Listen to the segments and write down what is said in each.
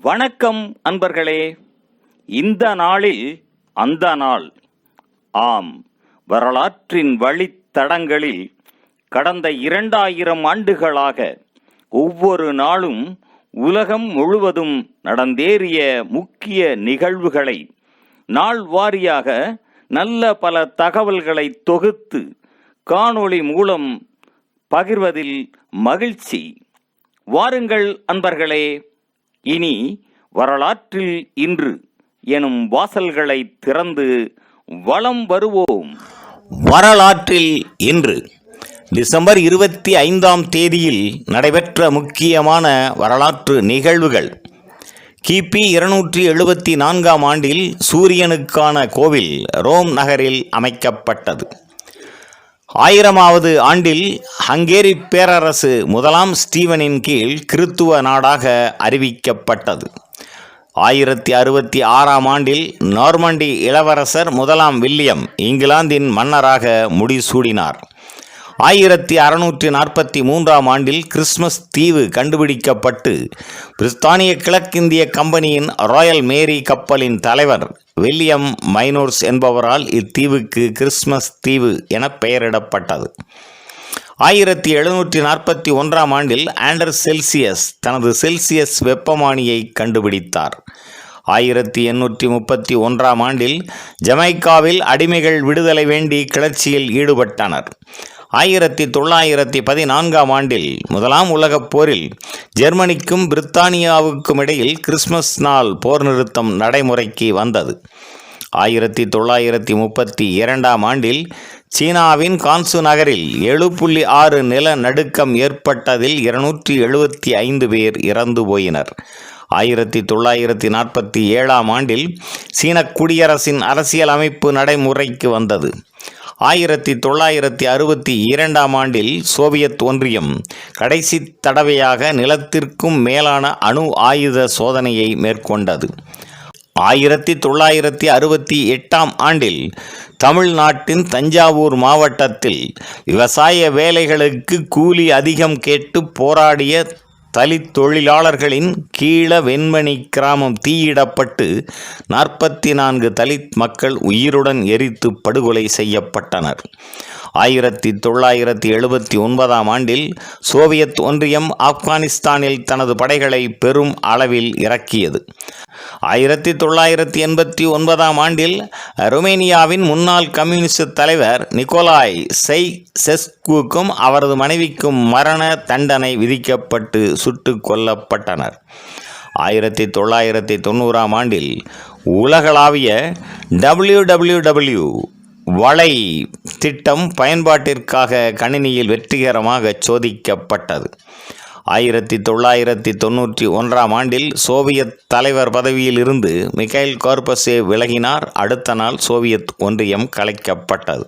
வணக்கம் அன்பர்களே. இந்த நாளில் அந்த நாள். ஆம், வரலாற்றின் வழித்தடங்களில் கடந்த 2000 ஆண்டுகளாக ஒவ்வொரு நாளும் உலகம் முழுவதும் நடந்தேறிய முக்கிய நிகழ்வுகளை நாள் வாரியாக நல்ல பல தகவல்களை தொகுத்து காணொளி மூலம் பகிர்வதில் மகிழ்ச்சி. வாருங்கள் அன்பர்களே, இனி வரலாற்றில் இன்று எனும் வாசல்களை திறந்து வலம் வருவோம். வரலாற்றில் இன்று டிசம்பர் 25ஆம் தேதியில் நடைபெற்ற முக்கியமான வரலாற்று நிகழ்வுகள். கிபி 274ஆம் ஆண்டில் சூரியனுக்கான கோவில் ரோம் நகரில் அமைக்கப்பட்டது. 1000வது ஆண்டில் ஹங்கேரி பேரரசு முதலாம் ஸ்டீவனின் கீழ் கிறித்துவ நாடாக அறிவிக்கப்பட்டது. 1066ஆம் ஆண்டில் நார்மண்டி இளவரசர் முதலாம் வில்லியம் இங்கிலாந்தின் மன்னராக முடிசூடினார். 1643ஆம் ஆண்டில் கிறிஸ்மஸ் தீவு கண்டுபிடிக்கப்பட்டு பிரித்தானிய கிழக்கிந்திய கம்பெனியின் ராயல் மேரி கப்பலின் தலைவர் வில்லியம் மைனோர்ஸ் என்பவரால் இத்தீவுக்கு கிறிஸ்மஸ் தீவு என பெயரிடப்பட்டது. 1741ஆம் ஆண்டில் ஆண்டர் செல்சியஸ் தனது செல்சியஸ் வெப்பமானியை கண்டுபிடித்தார். 1831ஆம் ஆண்டில் ஜமைக்காவில் அடிமைகள் விடுதலை வேண்டி கிளர்ச்சியில் ஈடுபட்டனர். 1914ஆம் ஆண்டில் முதலாம் உலகப் போரில் ஜெர்மனிக்கும் பிரித்தானியாவுக்கும் இடையில் கிறிஸ்மஸ் நாள் போர் நிறுத்தம் நடைமுறைக்கு வந்தது. 1932ஆம் ஆண்டில் சீனாவின் கான்சு நகரில் 7.6 நிலநடுக்கம் ஏற்பட்டதில் 275 பேர் இறந்து போயினர். 1947ஆம் ஆண்டில் சீன குடியரசின் அரசியல் அமைப்பு நடைமுறைக்கு வந்தது. 1962ஆம் ஆண்டில் சோவியத் ஒன்றியம் கடைசி தடவையாக நிலத்திற்கும் மேலான அணு ஆயுத சோதனையை மேற்கொண்டது. 1968ஆம் ஆண்டில் தமிழ்நாட்டின் தஞ்சாவூர் மாவட்டத்தில் விவசாய வேலைகளுக்கு கூலி அதிகம் கேட்டு போராடிய தலித் தொழிலாளர்களின் கீழ வெண்மணி கிராமம் தீயிடப்பட்டு 44 தலித் மக்கள் உயிருடன் எரித்து படுகொலை செய்யப்பட்டனர். 1979ஆம் ஆண்டில் சோவியத் ஒன்றியம் ஆப்கானிஸ்தானில் தனது படைகளை பெரும் அளவில் இறக்கியது. 1989ஆம் ஆண்டில் ருமேனியாவின் முன்னாள் கம்யூனிஸ்ட் தலைவர் நிக்கோலாய் செஸ்குக்கும் அவரது மனைவிக்கும் மரண தண்டனை விதிக்கப்பட்டு சுட்டுக் கொல்லப்பட்டனர். 1990ஆம் ஆண்டில் உலகளாவிய WWW வலை திட்டம் பயன்பாட்டிற்காக கணினியில் வெற்றிகரமாக சோதிக்கப்பட்டது. 1991ஆம் ஆண்டில் சோவியத் தலைவர் பதவியில் இருந்து மிகைல் கோர்பச்சேவ் விலகினார். அடுத்த நாள் சோவியத் ஒன்றியம் கலைக்கப்பட்டது.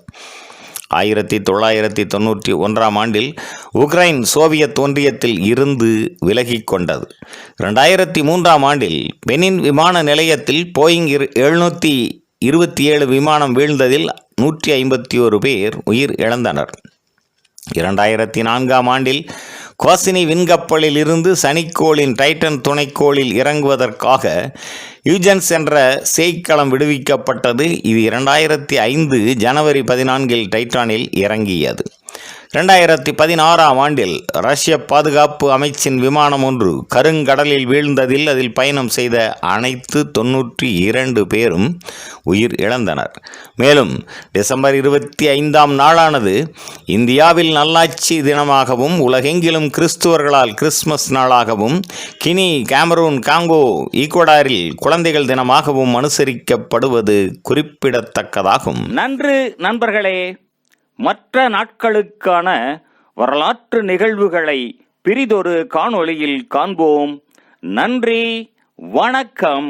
1991ஆம் ஆண்டில் உக்ரைன் சோவியத் ஒன்றியத்தில் இருந்து விலகிக் கொண்டது. 2003ஆம் ஆண்டில் பெனின் விமான நிலையத்தில் போயிங் 727 விமானம் வீழ்ந்ததில் 151 பேர் உயிர் இழந்தனர். 2004ஆம் ஆண்டில் கோசினி விண்கப்பலில் இருந்து சனிக்கோளின் டைட்டன் துணைக்கோளில் இறங்குவதற்காக யூஜென்ஸ் என்ற சேய்க்களம் விடுவிக்கப்பட்டது. இது 2005 ஜனவரி 14 டைட்டானில் இறங்கியது. 2016ஆம் ஆண்டில் ரஷ்ய பாதுகாப்பு அமைச்சின் விமானம் ஒன்று கருங்கடலில் வீழ்ந்ததில் அதில் பயணம் செய்த அனைத்து 92 பேரும் உயிர் இழந்தனர். மேலும் டிசம்பர் 25ஆம் நாளானது இந்தியாவில் நல்லாட்சி தினமாகவும் உலகெங்கிலும் கிறிஸ்துவர்களால் கிறிஸ்மஸ் நாளாகவும் கினி, கேமரூன், காங்கோ, ஈக்குவடாரில் குழந்தைகள் தினமாகவும் அனுசரிக்கப்படுவது குறிப்பிடத்தக்கதாகும். நன்று நண்பர்களே. மற்ற நாட்களுக்கான வரலாற்று நிகழ்வுகளை பிரிதொரு காணொளியில் காண்போம். நன்றி, வணக்கம்.